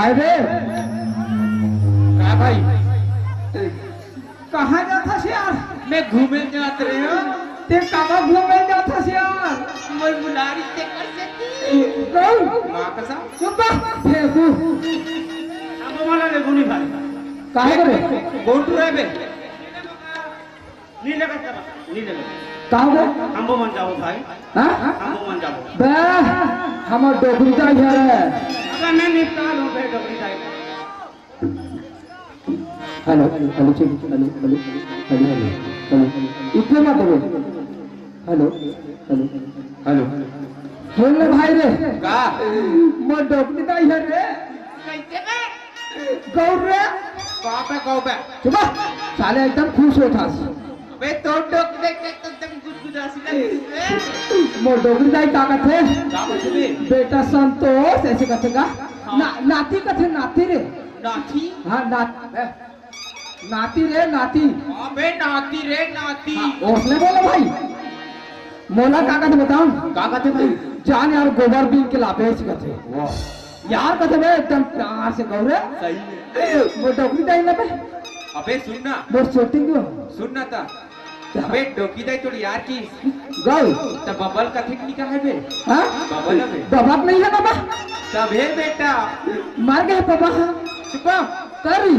भाई रे का भाई कहाँ जाता से यार? मैं घूमे जात रहे हो ते कहाँ घूमे जाता से यार? मैं बुलारी से कर सकती कौन? मां कसम चुप फेंकू अब वाला ले गुनी भाई काहे करे? गोंटू रे बे नीले का नीले कहाँ गए? हमबो मन जाओ भाई हाँ? हमबो मन जाओ बे हमार डोकरी जाई है। अगर मैं निपटाल हूं बे डोकरी जाए hello hello check hello hello hello hello hello इतने मत बोलो। हेलो हेलो हेलो बोल ले भाई रे का मोर डोकरी जाई है रे। कैसे बे गौर रे कौ पे चुप साले एकदम खुश होता बे तो डोक देख के एकदम गुदगुदासी लगी मोर डोकरी जाई ताकत है का बे बेटा संतोष ऐसे कहते का नाती कथे नाती रे नाती हाँ नाती रे नाती अबे नाती रे नाती उसने बोला भाई मोला का कहते बताऊं का कहते भाई जान यार गोबर बीन के लापे ऐसे कहते यार कहते बे एकदम प्यार से गौरे सही है वो डोकरी जाई ना बे अबे सुनना वो शूटिंग क्यों सुनना था अबे डोकी दाई तो यार की गौ तब बबल कथिक निका है बे हाँ बबल है बे बाबा नहीं है बाबा तब है बेटा मार गए पापा चुप करी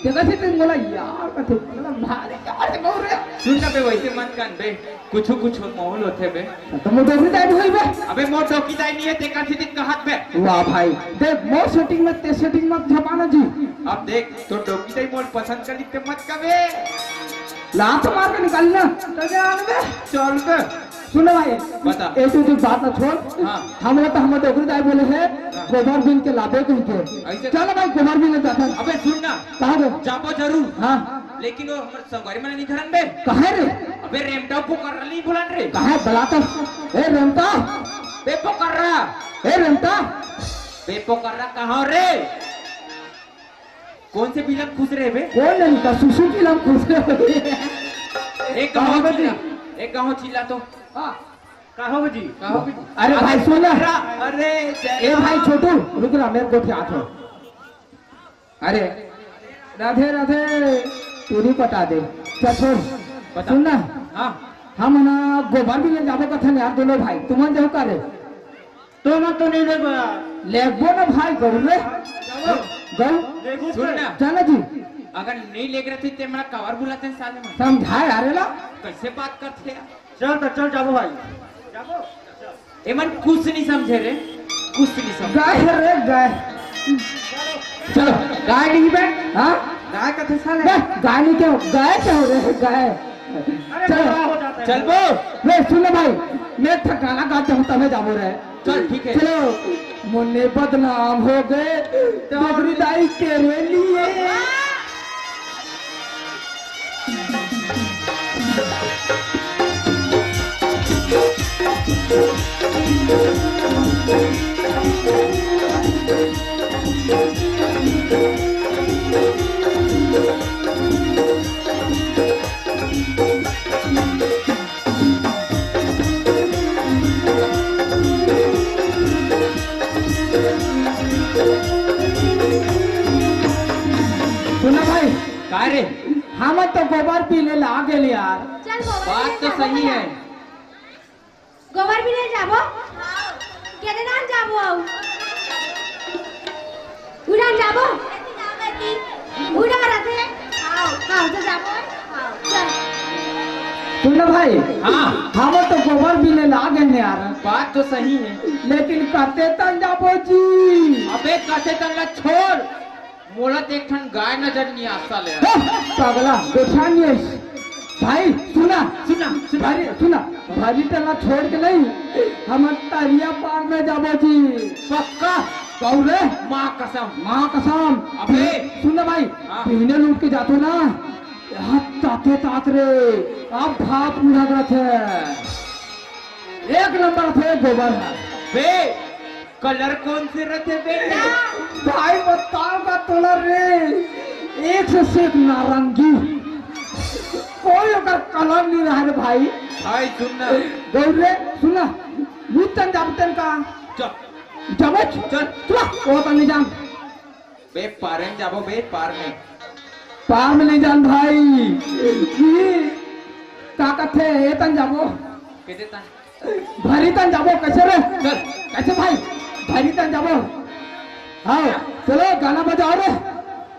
देखा से तुम बोला यार कहते भारी यार से गौरे सुनना बे वैसे मत कान बे कुछ माहौल होते बे तो मैं डोकरी जाई हुई बे अबे मोर डोकी दाई नहीं है तेका थी कहत बे वाह भाई देख मो शूटिंग में ते शूटिंग में झपाना जी अब देख तो डोकी दाई मोर पसंद कर लिखते मत कबे लात मार के निकालना तो जान बे चल बे सुनो भाई बता। एक तो बात ना छोड़ हाँ। हम लोग तो हम डोकरी जाई बोले है गोबर बिन के लाभे कहीं के ऐसे- चलो भाई गोबर बिन जाता है अबे सुनना कहाँ गए जाबो जरूर हाँ लेकिन वो हमर सवारी में नहीं धरन बे कहाँ रे अबे रेमटा पुकार रही बुलान रे कहाँ बलाता ए रेमता बे पुकार रहा ए रेमता बे पुकार रहा कहाँ रे कौन से बिलन खुश रहे बे कौन नहीं का सुसु की लम खुश एक कहाँ गाँव बजी? चिल्ला एक गाँव चिल्ला तो कहो जी अरे भाई सुन ले अरे ए भाई छोटू रुक रहा मेरे को हाथ हो अरे राधे राधे तू नहीं पटा दे चल छोड़ सुन ना हाँ हम ना गोबर भी ले जाबो कथन यार दोनों भाई तुम जाओ का रे तुम तो नहीं देखो लेबो ना भाई गरु रे गौ सुनना चल जी अगर नहीं लेकर थे ते मेरा कवर बुलाते हैं साले में समझाए अरे ला कैसे बात करते हैं चल तो चल जाबो भाई ए मन कुछ नहीं समझे रे कुछ नहीं समझे गाय है रे गाय चलो गाय नहीं बे हाँ गाय का थे साले गाय नहीं क्यों गाय क्या हो रहे है गाय चलो चल बो वे सुन ले भाई मैं ठकाना गाते हूँ तबे जाबो रहे चल ठीक है चलो मुन्ने बदनाम हो गए डोगरी दाई तेरे लिए सुना भाई का रे हम तो गोबर पीने ला गेल यार चल गोबर बात तो सही है गोबर भी ले जाबो केने नाम जाबो उड़ान जाबो उड़ा रहते हां तो जाबो हां चल सुन भाई हाँ हम तो गोबर पीने ला गेल यार बात तो सही है लेकिन करते तन जाबो जी अबे कैसे तंगला छोड़ मोला तो एक ठन गाय नजर नहीं आता ले पगला देखा नहीं भाई सुना सुना सुना भारी सुना भारी टला छोड़ के नहीं हम तरिया पार में जाबो जी पक्का कौरे माँ कसम माँ कसम अबे सुन भाई हाँ। पीने लूट के जातो ना ताते तात रे अब भाप उड़ा थे एक नंबर थे गोबर बे कलर कौन से रहते बेटा भाई बताओ का तोला रे एक से एक नारंगी कोई अगर कलर नहीं रहा रे भाई भाई सुनना गौरे सुना भूतन जाबतन का चल जबच चल चला वो तो निजाम बे पारन जाबो बे पार में पार में नहीं जान भाई का कथे एतन जाबो कहते ता भरी तन जाबो कैसे रे चल कैसे भाई भरी तन जाबो हाँ चलो गाना बजाओ रे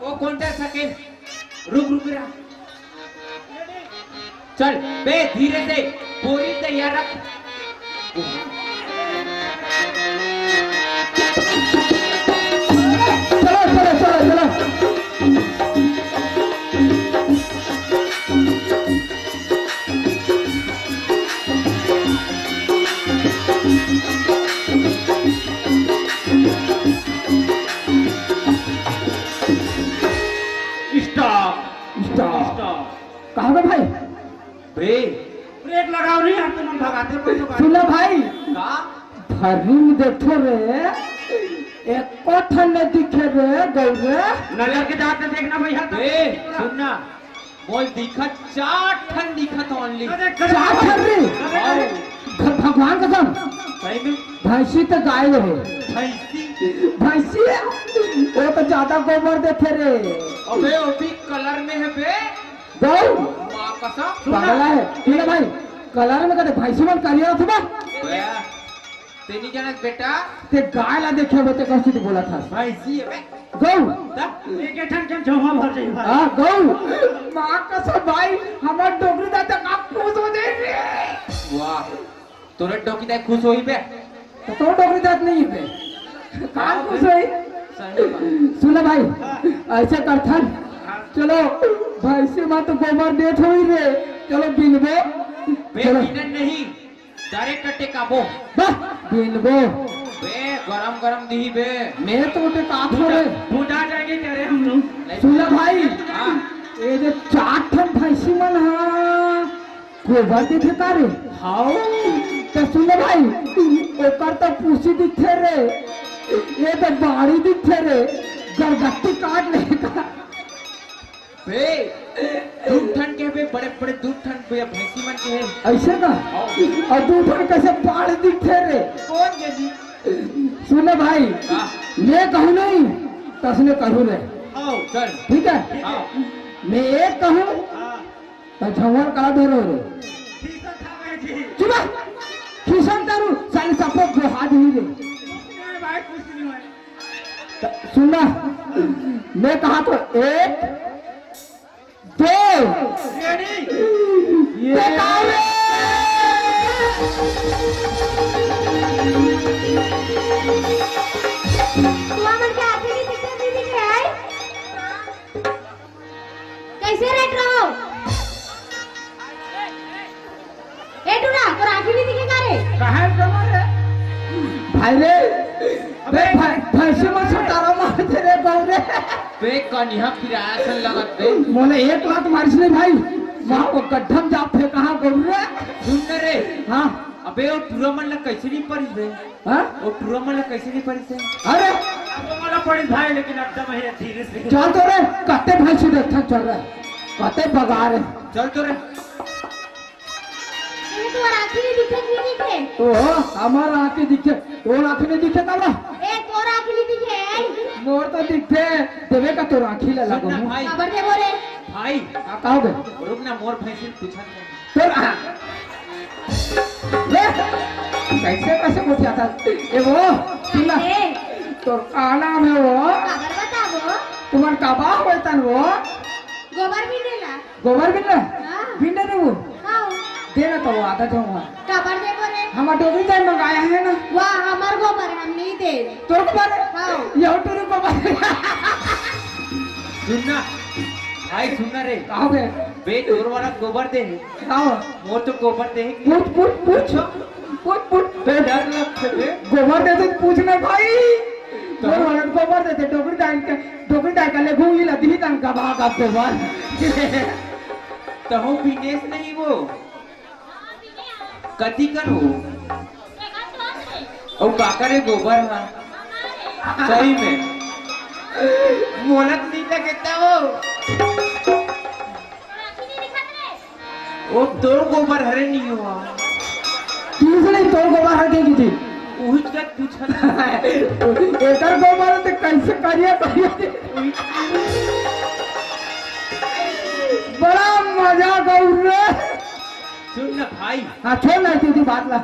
वो कौन सा सके रुक रुक रहा चल बे धीरे से बोरी तैयार रख चलो चलो चलो चलो स्टॉप स्टॉप स्टॉप कहाँ गए भाई बे ब्रेक लगाओ नहीं आप तो मन भगाते हो तो गाड़ी। सुनो भाई का भरी में देखो रे एक कोठन ने दिखे रे गौरे नजर के जाते देखना भैया बे सुनना बोल दिखत चार ठन दिखत ओनली क्या कर रही भगवान कसम सही में भैंसी तो गाय रहे भैंसी भैंसी है वो तो ज्यादा गोबर देते रे अबे वो भी कलर में है बे गौ माँ कसम पागल है ठीक है भाई कलर में कहते भैंसी मन करिए था बे तेनी जनक बेटा ते गाय ला देखे होते कैसे तो बोला था भैंसी है बे गौ एक ठन के झोमा भर जाई भाई हाँ गौ माँ कसम भाई हमार डोगरी दादा का खुश हो जाए रे वाह तोरे डोकी दे खुश होई बे तो डोगरी दाद नहीं है बे कहाँ खुश हुई सही बात सुनो भाई ऐसे करथन चलो भैंसी माँ तो गोबर देत हुई रे चलो बिनबो बे चलो बिनन नहीं डायरेक्ट कट्टे काबो बस बिनबो बे गरम गरम दी बे मैं तो उठे काट हो रे बुझा जाएंगे कह रहे हम लोग सुनो भाई हाँ ये जो चार ठन भैंसी मन हा गोबर देते का रे हाउ तो सुनो भाई ओकर तो पूछी दिखे रे ये तो बाड़ी दिखे रे गरगट्टी काट लेगा बे दूध ठन के बे बड़े बड़े दूध ठन बे भैंसी मन के है ऐसे का और दूसरे कैसे पहाड़ दिखे रे कौन जल्दी सुनो भाई हाँ मैं कहूँ नहीं तसने कहूँ रे आओ चल ठीक है हाँ मैं एक कहूँ हां तो झंवर करा दे रो रे ठीक है था मैं जी चुप किशन तारू साले सपोर्ट जो हाथ ही रे नहीं भाई कुछ नहीं है तो सुनना मैं कहा तो एक दो रेडी ये रे तुआ मन के आगे नहीं दिखे नहीं दिखे है कैसे रेट रहो ए टूना तो आगे नहीं दिखे का रे कहाँ जमा रे भाई रे बे भैंसी में सटारा मारते रे गौरे बे कन्या फिराया सन लगत बे मोने एक लात मारिस नहीं भाई वहाँ वो गड्ढम जा फे कहाँ गौरे सुन न रे हाँ अबे वो टूरा मन ला कैसे नहीं परिस बे हाँ वो टूरा मन ला कैसे नहीं परिस है अरे अब वाला पड़ी भाई लेकिन एकदम है धीरे से चल तो रे कते भैंसी देखा चल रहा कते बगा रे चल तो रे ये तो आगे नहीं दिखे नहीं दिखे ओ हमार आंखें दिखे और आंखें नहीं दिखे तब ए तो आगे नहीं दिखे है मोर तो दिखे देवे का तो आंखी ले लगो सुन ना भाई खबर दे बोले भाई कहोगे रुक ना मोर भैंसी पूछा तो ले कैसे कैसे पूछ जाता ये वो सुना कैसे तो का नाम है वो खबर बताओ तुम्हार काबा होता वो गोबर भी देला गोबर बिन हाँ बिन दे वो हाँ देना तो वो आता जाऊंगा खबर दे बोले हम डोगरी जाए मंगाया है ना वाह हमार गोबर हम नहीं दे तोर को बारे हाँ ये टूर को बारे सुन ना भाई सुन ना रे कहोगे बे तोर वाला गोबर दे आओ मोर तो गोबर दे पूछ पूछ बे डर लगते बे गोबर देते तो पूछना भाई तोर वाला गोबर देते डोगरी डाल के ले घूमी ला दी तन का भाग आप गोबर तो हो विनेश नहीं वो कथी कर हो और काका रे गोबर हा सही में मोलत नहीं लगता वो तोर गोबर हरे नहीं हुआ तीन से नहीं तोर गोबर हटेगी थी उहिच के पूछल एकर गोबर तो कैसे करिए बड़ा मजा गौर रे। सुन ना भाई हाँ छोड़ ना तुझी बात ला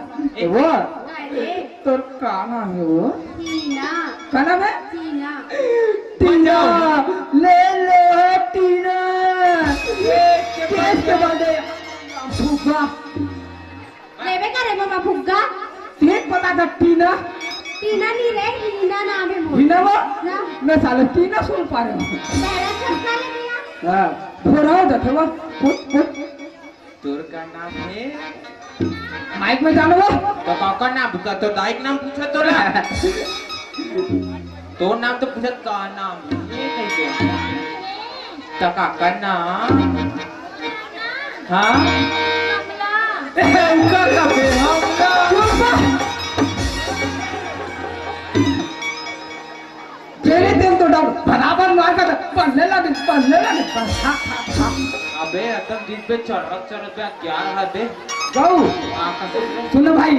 वो अरे तोर का नाम है वो टीना का नाम है टीना टीना ले लो टीना केस के बंदे फुग्गा लेवे का रे मामा फुग्गा तेज पता था टीना टीना नहीं रे हीना नाम है मोर टीना वो ना मैं साले टीना सुन पा रहा हूँ मेरा चश्मा ले लिया हाँ थोड़ा हो जाते वो फुट तोर का नाम है माइक में जानो वो तो काका नाम का तो दाइक नाम पूछा तो ला तो नाम तो पूछा का नाम ये नहीं दे तो काका नाम हाँ उनका का पे हम का तेरे दिन तो डर बराबर मार का पढ़ने लगे अबे एकदम दिन पे चढ़ पे क्या रहा बे गौ सुनो भाई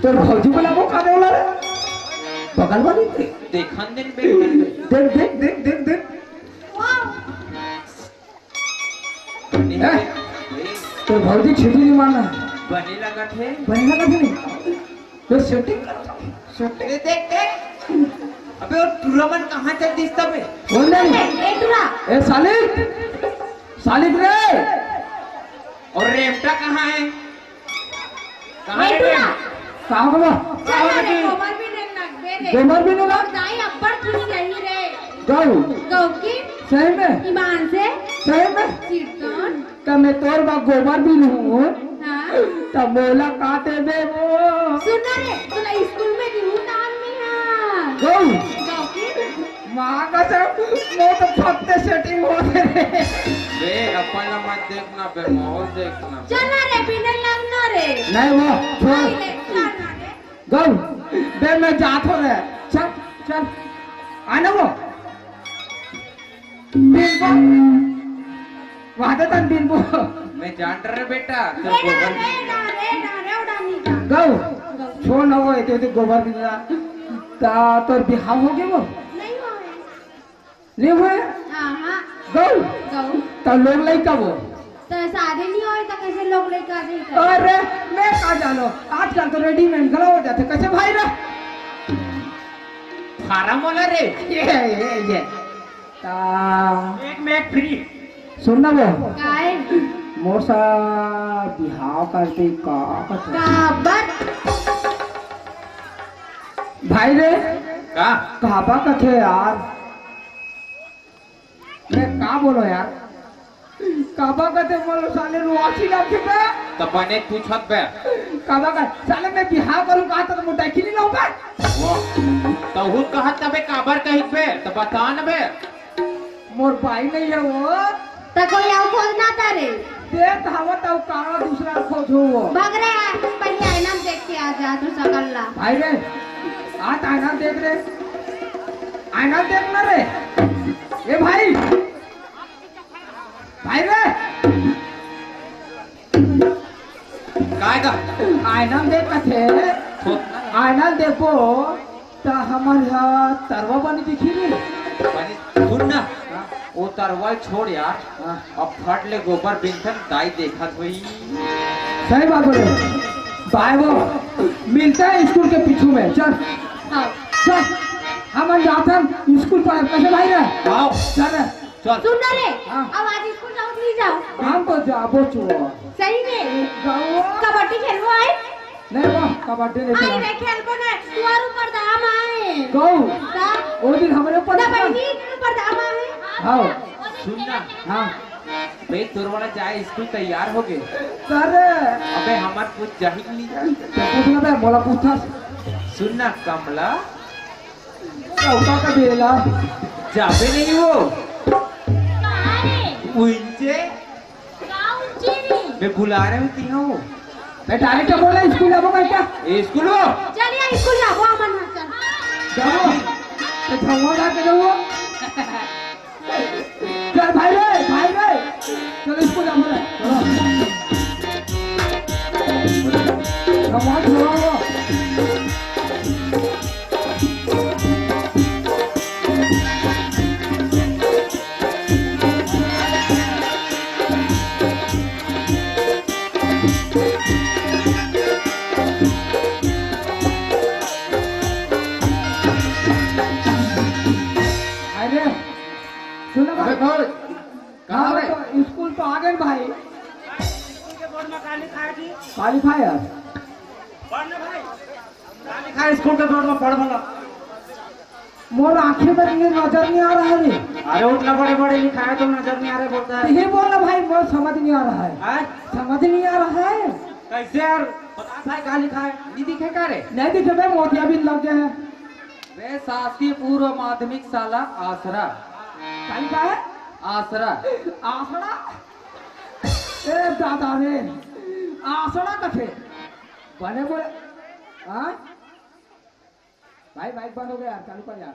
तो भौजी बोला वो का बोला रे बगल वाली देखन दिन बे देख देख देख देख देख तो भौजी छुट्टी नहीं मारना बने लगा थे बनेगा ना नहीं तो शूटिंग शूटिंग देख देख अबे वो टूर्नामेंट कहाँ चल दिसता बे बोल नहीं ए टुरा ए सालिक सालिक रे और रेमटा कहाँ है कहाँ ए है टुरा कहाँ बोला चल रे गोबर भी नहीं लगबे रे गोबर भी नहीं लग दाई अब्बर खुश नहीं रे गौ गौ की सही में ईमान से सही में चिरतन तो मैं तोर बा गोबर भी नहीं हूँ हां तो मोला काटे दे वो सुन रे तूने स्कूल में दिहू नाम में हां गौ गौ की माँ का सब वो तो फत्ते सेटिंग हो रहे बे अपन मत देखना बे माहौल देखना चल रे बिना लगना रे नहीं वो छोड़ नहीं रे चल ना रे गौ बे मैं जात हो रहा चल चल आना वो बिल्बो वहाँ तो तन बिल्बो मैं जान रहा बेटा तो रे गोबर ना उड़ानी जा गौ छोड़ ना वो इतने गोबर भी ना ता तोर बिहाव हो गया वो नहीं होए नहीं हुए हां हां गौ गौ तो लोग लाई कब हो तो शादी नहीं होए तो कैसे लोग लेकर दे अरे मैं कहा जानो आजकल तो रेडीमेड गला हो जाते कैसे भाई रे फार्म वाला रे ये ता एक में एक फ्री सुनना वो काय मोसा बिहाव करते का करते काबर भाई रे का कहाबा कथे यार मैं का बोलो यार काबा कथे बोलो साले रुआसी ना के तो बने पूछत बे काबा का साले मैं बिहाव करूं का तो मोटा की नहीं लाऊंगा वाह तो हु कहत तबे काबर कहित बे तो बता न बे मोर भाई नहीं है वो तो कोई और खोज ना तारे देख हवा तो कारा दूसरा खोजो वो भाग रे पहले आईना में देख के आ जा तू सकल्ला भाई रे आज आईना देख रे आईना देख ना रे ए भाई भाई रे काय का आईना देख कथे आईना देखो तो हमारे तरवा बनी दिखी रे बने सुन ना वो तरवाल छोड़ यार अब फट ले गोबर बिंथन दाई देखत हुई सही बात बोले भाई वो मिलता है स्कूल के पीछू में चल हां चल हम जाते हैं स्कूल पर कैसे भाई रे आओ चल रे चल सुन ना रे हाँ। अब आज स्कूल जाओ नहीं जाओ हम तो जाबो चुओ सही में जाओ कबड्डी खेलबो आए नहीं वो कबड्डी नहीं आई खेला रे खेलबो ना तुआर ऊपर दाम आए गौ ता वो दिन हमारे ऊपर ना बहनी ऊपर दाम आए हाँ सुन ना हाँ बे तोर वाला जाए स्कूल तैयार हो गए सर अबे हमार कुछ जाहिल नहीं पूछना था बोला पूछा सुन ना कमला चौका का बेला जाबे नहीं वो कहां रे उनसे गांव चीनी मैं बुला रहे होती हूँ मैं डायरेक्ट बोला स्कूल जाबो क्या स्कूल वो चलिए स्कूल जाओ अमन चल जाओ तो झंगो ला के जाओ चल भाई रे चलो स्कूल जाओ चलो समाज छुड़ाओ। अरे सुनो भाई, कहाँ रे? तो स्कूल तो आ गए भाई। के बोर्ड में काली खाए थी क्वालिफाई है। पढ़ने भाई काली खाए स्कूल के बोर्ड में पढ़ भला मोर आंखें में ये नजर नहीं आ रहा है रे। अरे उतना बड़े बड़े लिखाए तो नजर नहीं आ रहे बोलता है ये बोल भाई, मोर समझ नहीं आ रहा है। हैं? समझ नहीं आ रहा है। कैसे यार बता भाई काली खाए नहीं दिखे का रे? नहीं दिखे भाई, मोतिया भी लग गए हैं। वे शासकीय पूर्व माध्यमिक शाला आसरा। कहीं का है? आसरा। आसड़ा। ए दादा रे, आसड़ा कथे बने बोले। हाँ भाई, माइक बंद हो गया यार, चालू कर यार।